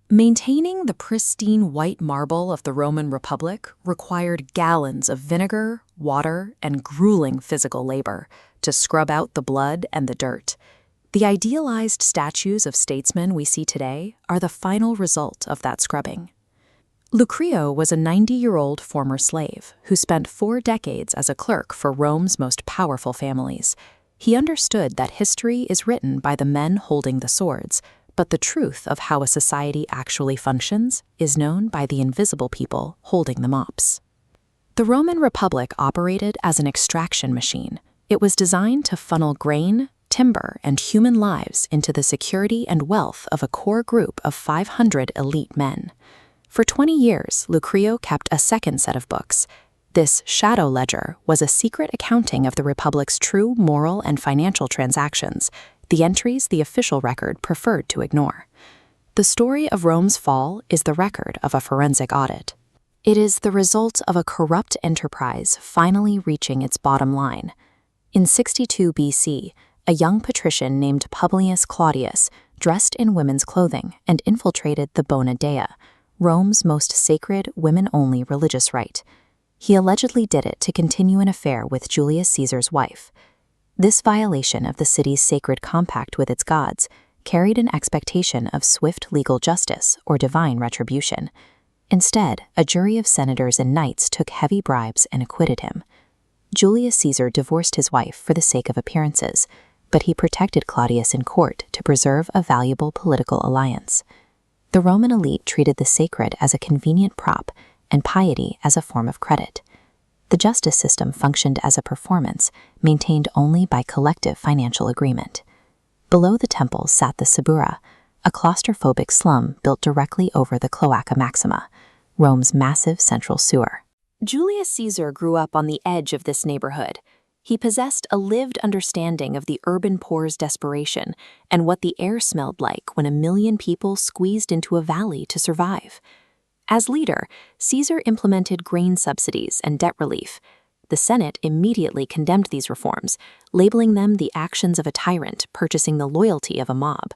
Maintaining the pristine white marble of the Roman Republic required gallons of vinegar, water, and grueling physical labor to scrub out the blood and the dirt. The idealized statues of statesmen we see today are the final result of that scrubbing. Lucreo was a 90-year-old former slave who spent 4 decades as a clerk for Rome's most powerful families. He understood that history is written by the men holding the swords, but the truth of how a society actually functions is known by the invisible people holding the mops. The Roman Republic operated as an extraction machine. It was designed to funnel grain, timber, and human lives into the security and wealth of a core group of 500 elite men. For 20 years, Lucreo kept a second set of books. This shadow ledger was a secret accounting of the Republic's true moral and financial transactions, the entries the official record preferred to ignore. The story of Rome's fall is the record of a forensic audit. It is the result of a corrupt enterprise finally reaching its bottom line. In 62 BC, a young patrician named Publius Claudius dressed in women's clothing and infiltrated the Bona Dea, Rome's most sacred women-only religious rite. He allegedly did it to continue an affair with Julius Caesar's wife. This violation of the city's sacred compact with its gods carried an expectation of swift legal justice or divine retribution. Instead, a jury of senators and knights took heavy bribes and acquitted him. Julius Caesar divorced his wife for the sake of appearances, but he protected Claudius in court to preserve a valuable political alliance. The Roman elite treated the sacred as a convenient prop and piety as a form of credit. The justice system functioned as a performance, maintained only by collective financial agreement. Below the temple sat the Suburra, a claustrophobic slum built directly over the Cloaca Maxima, Rome's massive central sewer. Julius Caesar grew up on the edge of this neighborhood. He possessed a lived understanding of the urban poor's desperation and what the air smelled like when 1 million people squeezed into a valley to survive. As leader, Caesar implemented grain subsidies and debt relief. The Senate immediately condemned these reforms, labeling them the actions of a tyrant purchasing the loyalty of a mob.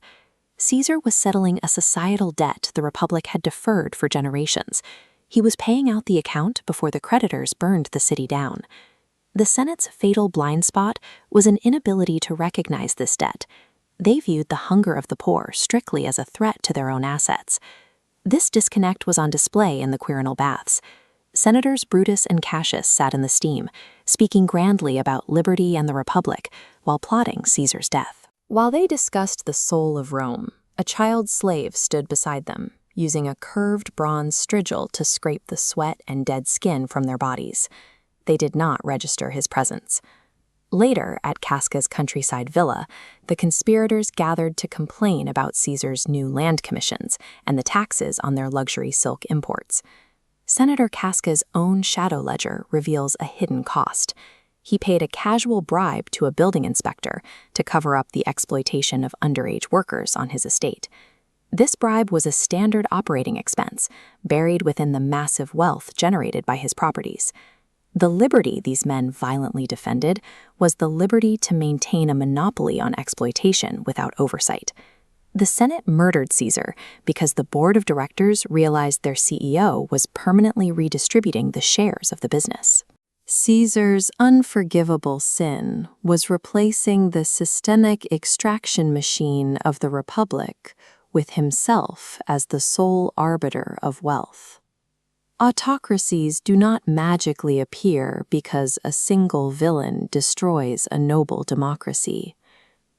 Caesar was settling a societal debt the Republic had deferred for generations. He was paying out the account before the creditors burned the city down. The Senate's fatal blind spot was an inability to recognize this debt. They viewed the hunger of the poor strictly as a threat to their own assets. This disconnect was on display in the Quirinal baths. Senators Brutus and Cassius sat in the steam, speaking grandly about liberty and the Republic, while plotting Caesar's death. While they discussed the soul of Rome, a child slave stood beside them, using a curved bronze strigil to scrape the sweat and dead skin from their bodies. They did not register his presence. Later, at Casca's countryside villa, the conspirators gathered to complain about Caesar's new land commissions and the taxes on their luxury silk imports. Senator Casca's own shadow ledger reveals a hidden cost. He paid a casual bribe to a building inspector to cover up the exploitation of underage workers on his estate. This bribe was a standard operating expense, buried within the massive wealth generated by his properties. The liberty these men violently defended was the liberty to maintain a monopoly on exploitation without oversight. The Senate murdered Caesar because the board of directors realized their CEO was permanently redistributing the shares of the business. Caesar's unforgivable sin was replacing the systemic extraction machine of the Republic with himself as the sole arbiter of wealth. Autocracies do not magically appear because a single villain destroys a noble democracy.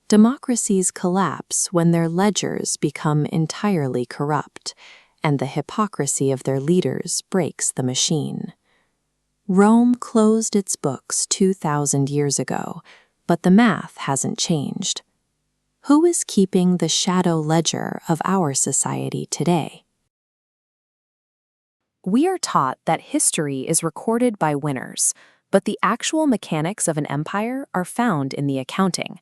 Democracies collapse when their ledgers become entirely corrupt, and the hypocrisy of their leaders breaks the machine. Rome closed its books 2,000 years ago, but the math hasn't changed. Who is keeping the shadow ledger of our society today? We are taught that history is recorded by winners, but the actual mechanics of an empire are found in the accounting.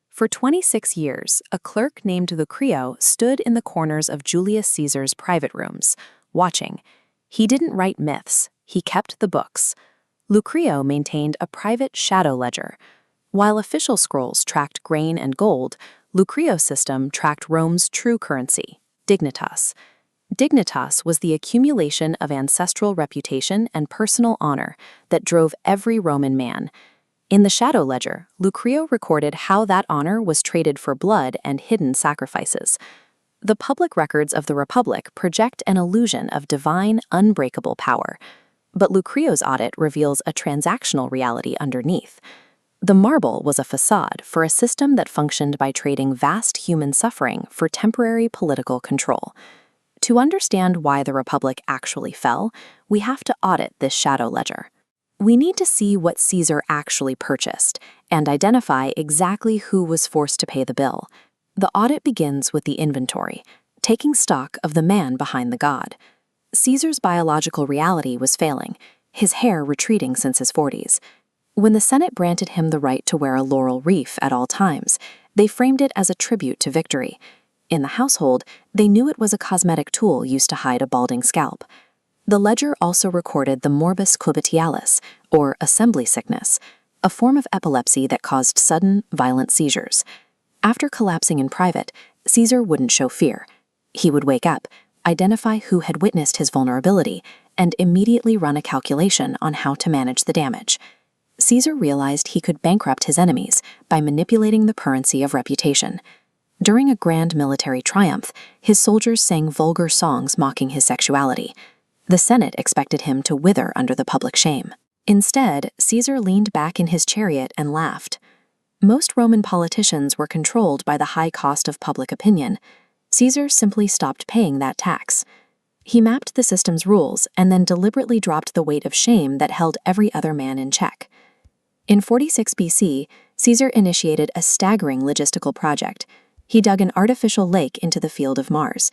For 26 years, a clerk named Lucreo stood in the corners of Julius Caesar's private rooms, watching. He didn't write myths, he kept the books. Lucreo maintained a private shadow ledger. While official scrolls tracked grain and gold, Lucreo's system tracked Rome's true currency, dignitas. Dignitas was the accumulation of ancestral reputation and personal honor that drove every Roman man. In the Shadow Ledger, Lucreo recorded how that honor was traded for blood and hidden sacrifices. The public records of the Republic project an illusion of divine, unbreakable power, but Lucreo's audit reveals a transactional reality underneath. The marble was a facade for a system that functioned by trading vast human suffering for temporary political control. To understand why the Republic actually fell, we have to audit this shadow ledger. We need to see what Caesar actually purchased and identify exactly who was forced to pay the bill. The audit begins with the inventory, taking stock of the man behind the god. Caesar's biological reality was failing, his hair retreating since his 40s. When the Senate granted him the right to wear a laurel wreath at all times, they framed it as a tribute to victory. In the household, they knew it was a cosmetic tool used to hide a balding scalp. The ledger also recorded the morbus cubitialis, or assembly sickness, a form of epilepsy that caused sudden, violent seizures. After collapsing in private, Caesar wouldn't show fear. He would wake up, identify who had witnessed his vulnerability, and immediately run a calculation on how to manage the damage. Caesar realized he could bankrupt his enemies by manipulating the currency of reputation. During a grand military triumph, his soldiers sang vulgar songs mocking his sexuality. The Senate expected him to wither under the public shame. Instead, Caesar leaned back in his chariot and laughed. Most Roman politicians were controlled by the high cost of public opinion. Caesar simply stopped paying that tax. He mapped the system's rules and then deliberately dropped the weight of shame that held every other man in check. In 46 BC, Caesar initiated a staggering logistical project. He dug an artificial lake into the field of Mars.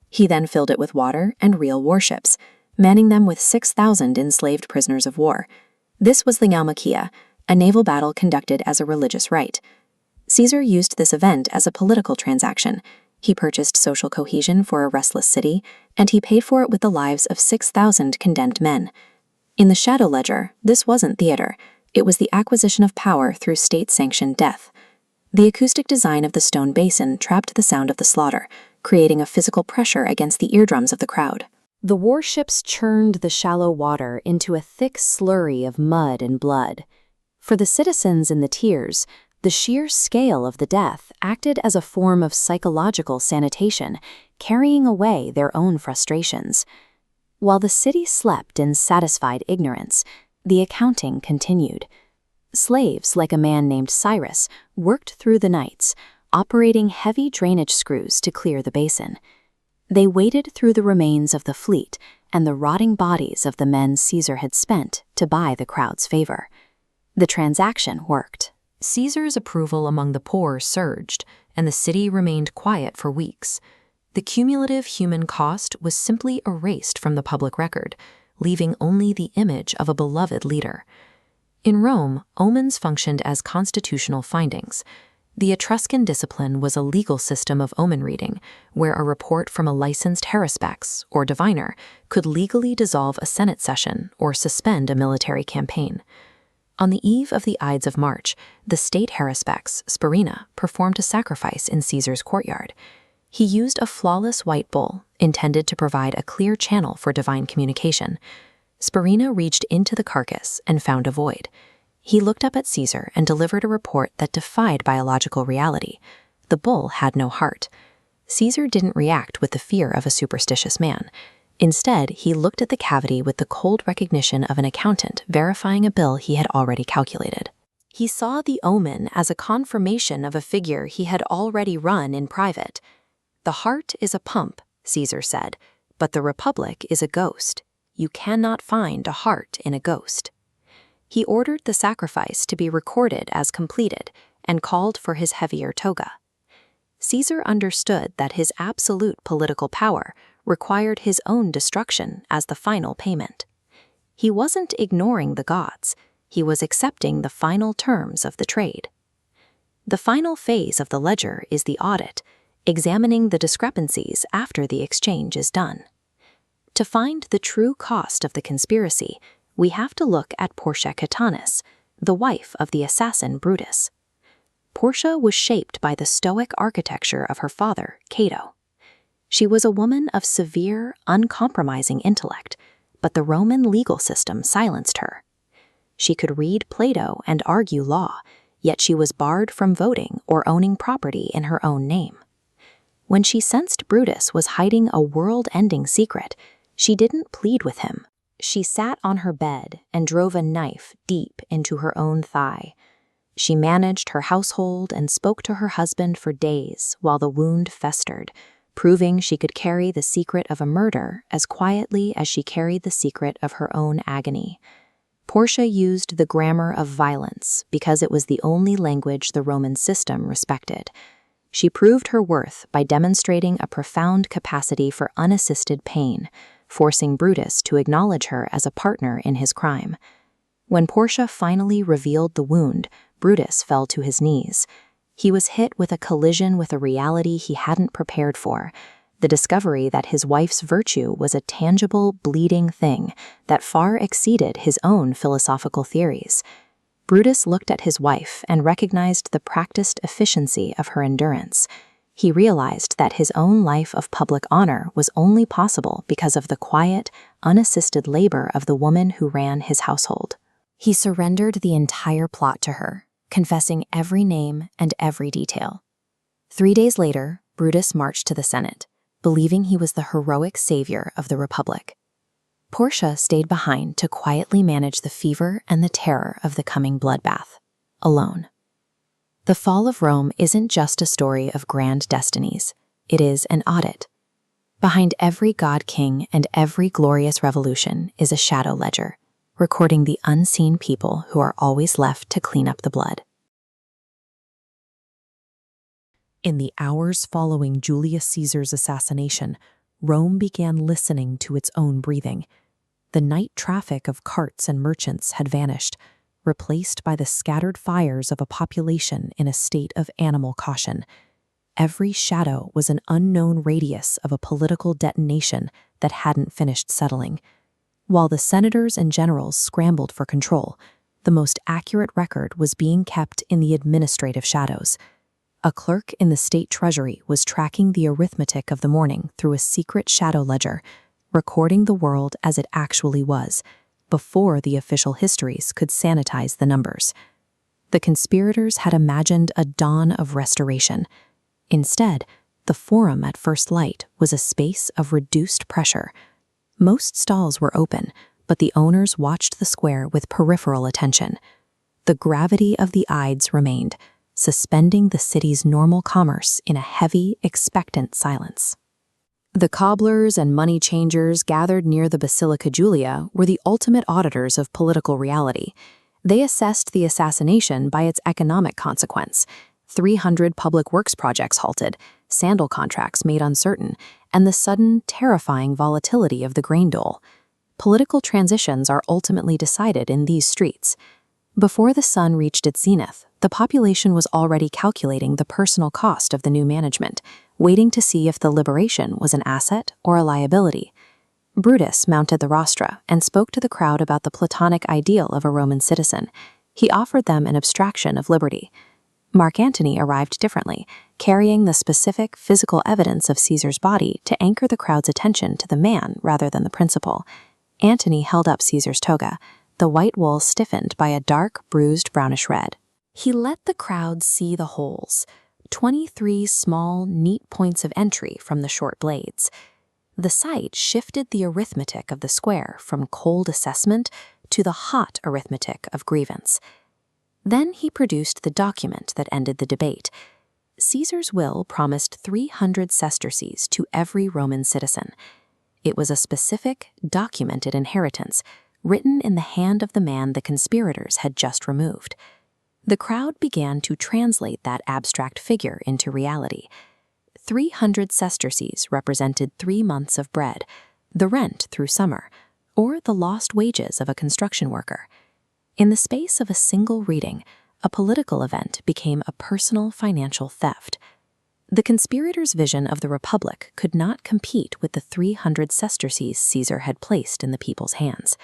He then filled it with water and real warships, manning them with 6,000 enslaved prisoners of war. This was the Naumachia, a naval battle conducted as a religious rite. Caesar used this event as a political transaction. He purchased social cohesion for a restless city, and he paid for it with the lives of 6,000 condemned men. In the Shadow Ledger, this wasn't theater. It was the acquisition of power through state-sanctioned death. The acoustic design of the stone basin trapped the sound of the slaughter, creating a physical pressure against the eardrums of the crowd. The warships churned the shallow water into a thick slurry of mud and blood. For the citizens in the tiers, the sheer scale of the death acted as a form of psychological sanitation, carrying away their own frustrations. While the city slept in satisfied ignorance, the accounting continued. Slaves, like a man named Cyrus, worked through the nights, operating heavy drainage screws to clear the basin. They waded through the remains of the fleet and the rotting bodies of the men Caesar had spent to buy the crowd's favor. The transaction worked. Caesar's approval among the poor surged, and the city remained quiet for weeks. The cumulative human cost was simply erased from the public record, leaving only the image of a beloved leader. In Rome, omens functioned as constitutional findings. The Etruscan discipline was a legal system of omen reading, where a report from a licensed haruspex, or diviner, could legally dissolve a Senate session or suspend a military campaign. On the eve of the Ides of March, the state haruspex, Sparina, performed a sacrifice in Caesar's courtyard. He used a flawless white bull, intended to provide a clear channel for divine communication. Sparina reached into the carcass and found a void. He looked up at Caesar and delivered a report that defied biological reality. The bull had no heart. Caesar didn't react with the fear of a superstitious man. Instead, he looked at the cavity with the cold recognition of an accountant verifying a bill he had already calculated. He saw the omen as a confirmation of a figure he had already run in private. "The heart is a pump," Caesar said, "but the Republic is a ghost. You cannot find a heart in a ghost." He ordered the sacrifice to be recorded as completed and called for his heavier toga. Caesar understood that his absolute political power required his own destruction as the final payment. He wasn't ignoring the gods, he was accepting the final terms of the trade. The final phase of the ledger is the audit, examining the discrepancies after the exchange is done. To find the true cost of the conspiracy, we have to look at Portia Catanis, the wife of the assassin Brutus. Portia was shaped by the Stoic architecture of her father, Cato. She was a woman of severe, uncompromising intellect, but the Roman legal system silenced her. She could read Plato and argue law, yet she was barred from voting or owning property in her own name. When she sensed Brutus was hiding a world-ending secret, she didn't plead with him. She sat on her bed and drove a knife deep into her own thigh. She managed her household and spoke to her husband for days while the wound festered, proving she could carry the secret of a murder as quietly as she carried the secret of her own agony. Portia used the grammar of violence because it was the only language the Roman system respected. She proved her worth by demonstrating a profound capacity for unassisted pain, forcing Brutus to acknowledge her as a partner in his crime. When Portia finally revealed the wound, Brutus fell to his knees. He was hit with a collision with a reality he hadn't prepared for, the discovery that his wife's virtue was a tangible, bleeding thing that far exceeded his own philosophical theories. Brutus looked at his wife and recognized the practiced efficiency of her endurance. He realized that his own life of public honor was only possible because of the quiet, unassisted labor of the woman who ran his household. He surrendered the entire plot to her, confessing every name and every detail. 3 days later, Brutus marched to the Senate, believing he was the heroic savior of the Republic. Portia stayed behind to quietly manage the fever and the terror of the coming bloodbath, alone. The fall of Rome isn't just a story of grand destinies, it is an audit. Behind every god-king and every glorious revolution is a shadow ledger, recording the unseen people who are always left to clean up the blood. In the hours following Julius Caesar's assassination, Rome began listening to its own breathing. The night traffic of carts and merchants had vanished, replaced by the scattered fires of a population in a state of animal caution. Every shadow was an unknown radius of a political detonation that hadn't finished settling. While the senators and generals scrambled for control, the most accurate record was being kept in the administrative shadows. A clerk in the state treasury was tracking the arithmetic of the morning through a secret shadow ledger, recording the world as it actually was, before the official histories could sanitize the numbers. The conspirators had imagined a dawn of restoration. Instead, the Forum at first light was a space of reduced pressure. Most stalls were open, but the owners watched the square with peripheral attention. The gravity of the Ides remained, suspending the city's normal commerce in a heavy, expectant silence. The cobblers and money changers gathered near the Basilica Julia were the ultimate auditors of political reality. They assessed the assassination by its economic consequence. 300 public works projects halted, sandal contracts made uncertain, and the sudden, terrifying volatility of the grain dole. Political transitions are ultimately decided in these streets. Before the sun reached its zenith, the population was already calculating the personal cost of the new management, waiting to see if the liberation was an asset or a liability. Brutus mounted the rostra and spoke to the crowd about the Platonic ideal of a Roman citizen. He offered them an abstraction of liberty. Mark Antony arrived differently, carrying the specific physical evidence of Caesar's body to anchor the crowd's attention to the man rather than the principle. Antony held up Caesar's toga, the white wool stiffened by a dark, bruised brownish red. He let the crowd see the holes, 23 small, neat points of entry from the short blades. The sight shifted the arithmetic of the square from cold assessment to the hot arithmetic of grievance. Then he produced the document that ended the debate. Caesar's will promised 300 sesterces to every Roman citizen. It was a specific, documented inheritance, written in the hand of the man the conspirators had just removed. The crowd began to translate that abstract figure into reality. 300 sesterces represented 3 months of bread, the rent through summer, or the lost wages of a construction worker. In the space of a single reading, a political event became a personal financial theft. The conspirators' vision of the Republic could not compete with the 300 sesterces Caesar had placed in the people's hands.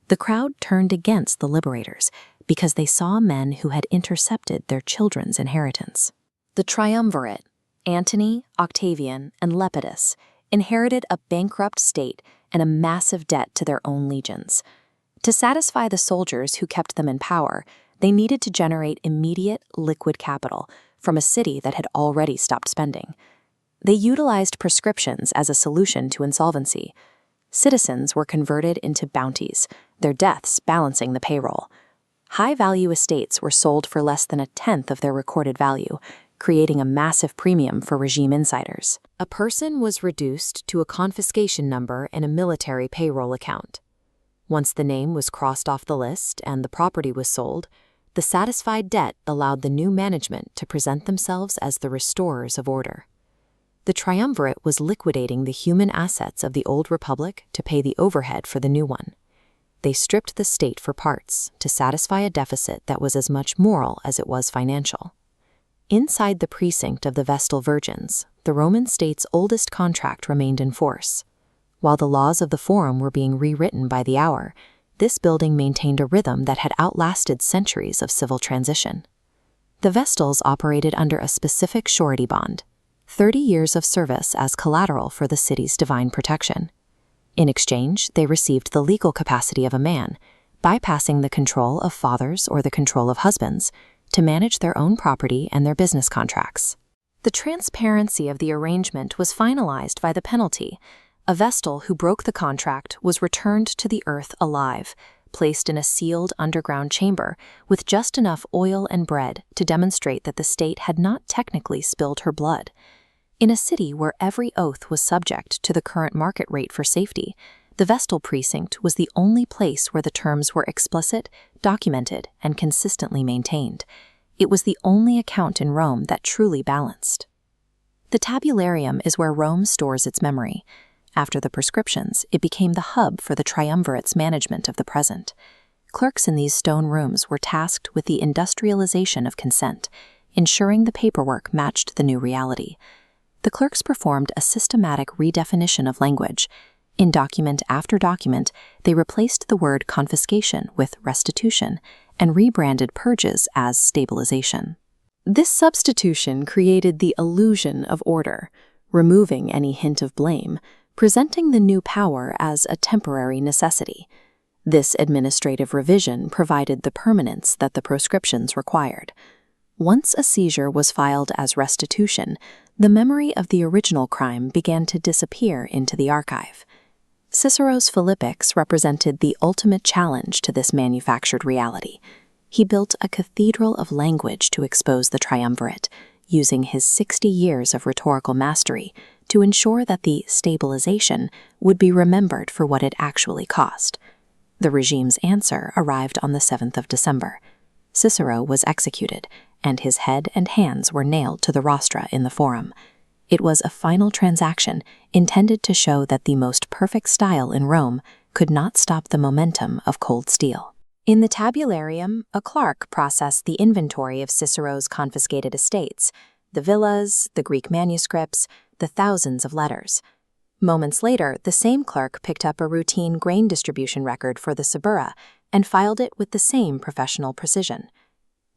The crowd turned against the liberators because they saw men who had intercepted their children's inheritance. The triumvirate, Antony, Octavian, and Lepidus inherited a bankrupt state and a massive debt to their own legions. To satisfy the soldiers who kept them in power, they needed to generate immediate liquid capital from a city that had already stopped spending. They utilized prescriptions as a solution to insolvency. Citizens were converted into bounties, their deaths balancing the payroll. High-value estates were sold for less than a tenth of their recorded value, creating a massive premium for regime insiders. A person was reduced to a confiscation number in a military payroll account. Once the name was crossed off the list and the property was sold, the satisfied debt allowed the new management to present themselves as the restorers of order. The triumvirate was liquidating the human assets of the old republic to pay the overhead for the new one. They stripped the state for parts to satisfy a deficit that was as much moral as it was financial. Inside the precinct of the Vestal Virgins, the Roman state's oldest contract remained in force. While the laws of the Forum were being rewritten by the hour, this building maintained a rhythm that had outlasted centuries of civil transition. The Vestals operated under a specific surety bond, 30 years of service as collateral for the city's divine protection. In exchange, they received the legal capacity of a man, bypassing the control of fathers or the control of husbands, to manage their own property and their business contracts. The transparency of the arrangement was finalized by the penalty. A Vestal who broke the contract was returned to the earth alive, placed in a sealed underground chamber with just enough oil and bread to demonstrate that the state had not technically spilled her blood. In a city where every oath was subject to the current market rate for safety, the Vestal precinct was the only place where the terms were explicit, documented, and consistently maintained. It was the only account in Rome that truly balanced. The tabularium is where Rome stores its memory. After the prescriptions, it became the hub for the triumvirate's management of the present. Clerks in these stone rooms were tasked with the industrialization of consent, ensuring the paperwork matched the new reality. The clerks performed a systematic redefinition of language. In document after document, they replaced the word confiscation with restitution and rebranded purges as stabilization. This substitution created the illusion of order, removing any hint of blame, presenting the new power as a temporary necessity. This administrative revision provided the permanence that the proscriptions required. Once a seizure was filed as restitution, the memory of the original crime began to disappear into the archive. Cicero's Philippics represented the ultimate challenge to this manufactured reality. He built a cathedral of language to expose the triumvirate, using his 60 years of rhetorical mastery to ensure that the stabilization would be remembered for what it actually cost. The regime's answer arrived on the 7th of December. Cicero was executed, and his head and hands were nailed to the rostra in the Forum. It was a final transaction intended to show that the most perfect style in Rome could not stop the momentum of cold steel. In the tabularium, a clerk processed the inventory of Cicero's confiscated estates, the villas, the Greek manuscripts, the thousands of letters. Moments later, the same clerk picked up a routine grain distribution record for the Suburra and filed it with the same professional precision.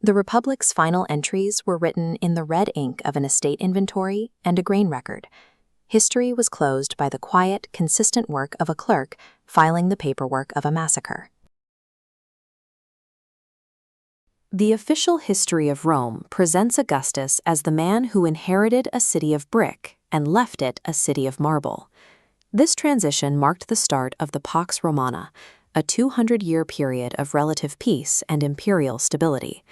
The Republic's final entries were written in the red ink of an estate inventory and a grain record. History was closed by the quiet, consistent work of a clerk filing the paperwork of a massacre. The official history of Rome presents Augustus as the man who inherited a city of brick and left it a city of marble. This transition marked the start of the Pax Romana, a 200-year period of relative peace and imperial stability.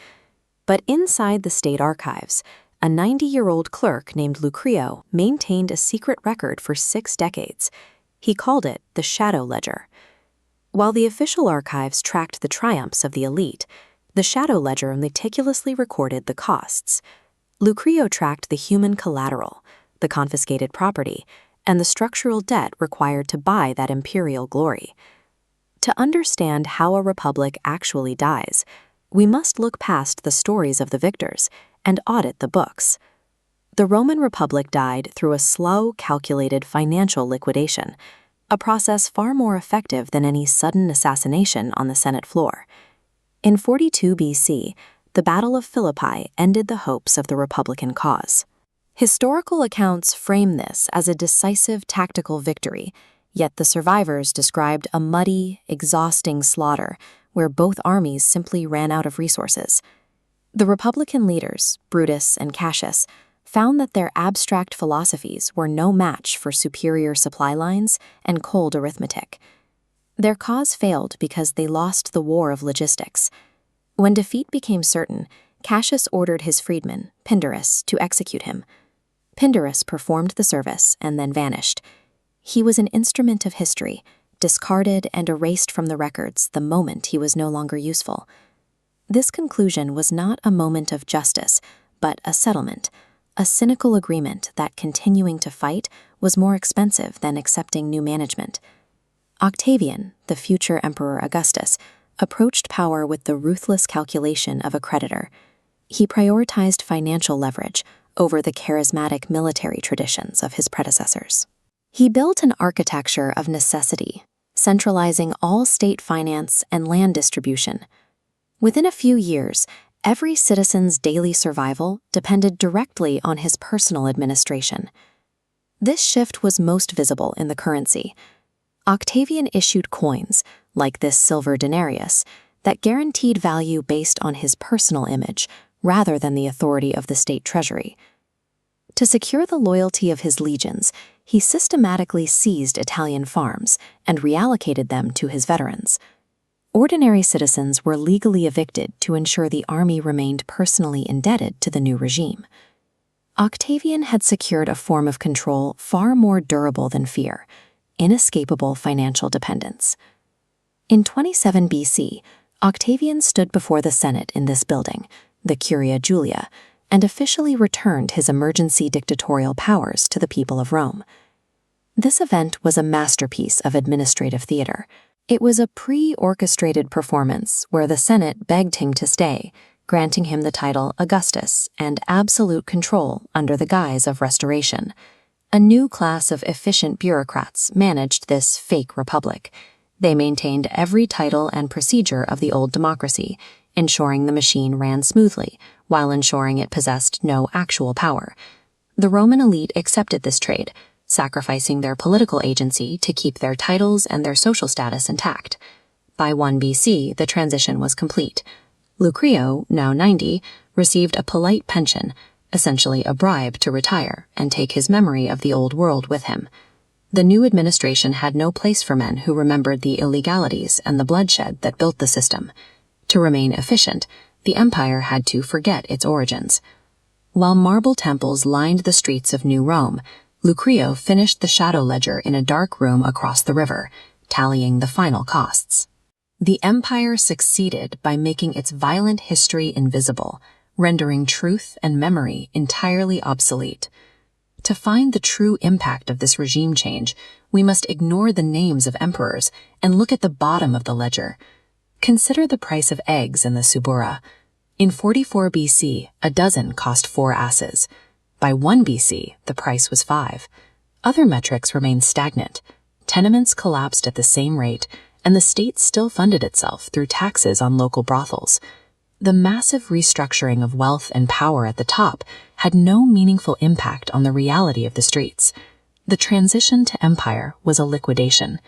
But inside the state archives, a 90-year-old clerk named Lucreo maintained a secret record for 6 decades. He called it the Shadow Ledger. While the official archives tracked the triumphs of the elite, the Shadow Ledger meticulously recorded the costs. Lucreo tracked the human collateral, the confiscated property, and the structural debt required to buy that imperial glory. To understand how a republic actually dies, we must look past the stories of the victors and audit the books. The Roman Republic died through a slow, calculated financial liquidation, a process far more effective than any sudden assassination on the Senate floor. In 42 BC, the Battle of Philippi ended the hopes of the Republican cause. Historical accounts frame this as a decisive tactical victory, yet the survivors described a muddy, exhausting slaughter where both armies simply ran out of resources. The Republican leaders, Brutus and Cassius, found that their abstract philosophies were no match for superior supply lines and cold arithmetic. Their cause failed because they lost the war of logistics. When defeat became certain, Cassius ordered his freedman, Pindarus, to execute him. Pindarus performed the service and then vanished. He was an instrument of history, discarded and erased from the records the moment he was no longer useful. This conclusion was not a moment of justice, but a settlement, a cynical agreement that continuing to fight was more expensive than accepting new management. Octavian, the future Emperor Augustus, approached power with the ruthless calculation of a creditor. He prioritized financial leverage over the charismatic military traditions of his predecessors. He built an architecture of necessity, centralizing all state finance and land distribution. Within a few years, every citizen's daily survival depended directly on his personal administration. This shift was most visible in the currency. Octavian issued coins, like this silver denarius, that guaranteed value based on his personal image rather than the authority of the state treasury. To secure the loyalty of his legions, he systematically seized Italian farms and reallocated them to his veterans. Ordinary citizens were legally evicted to ensure the army remained personally indebted to the new regime. Octavian had secured a form of control far more durable than fear: inescapable financial dependence. In 27 BC, Octavian stood before the Senate in this building, the Curia Julia, and officially returned his emergency dictatorial powers to the people of Rome. This event was a masterpiece of administrative theater. It was a pre-orchestrated performance where the Senate begged him to stay, granting him the title Augustus and absolute control under the guise of restoration. A new class of efficient bureaucrats managed this fake republic. They maintained every title and procedure of the old democracy, ensuring the machine ran smoothly, while ensuring it possessed no actual power. The Roman elite accepted this trade, sacrificing their political agency to keep their titles and their social status intact. By 1 BC, the transition was complete. Lucrio, now 90, received a polite pension, essentially a bribe to retire and take his memory of the old world with him. The new administration had no place for men who remembered the illegalities and the bloodshed that built the system. To remain efficient, the empire had to forget its origins. While marble temples lined the streets of New Rome, Lucrio finished the shadow ledger in a dark room across the river, tallying the final costs. The empire succeeded by making its violent history invisible, rendering truth and memory entirely obsolete. To find the true impact of this regime change, we must ignore the names of emperors and look at the bottom of the ledger. Consider the price of eggs in the Subura. In 44 BC, a dozen cost 4 asses. By 1 BC, the price was 5. Other metrics remained stagnant. Tenements collapsed at the same rate, and the state still funded itself through taxes on local brothels. The massive restructuring of wealth and power at the top had no meaningful impact on the reality of the streets. The transition to empire was a liquidation.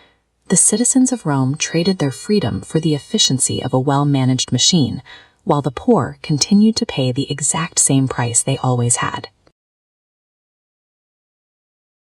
The citizens of Rome traded their freedom for the efficiency of a well-managed machine, while the poor continued to pay the exact same price they always had.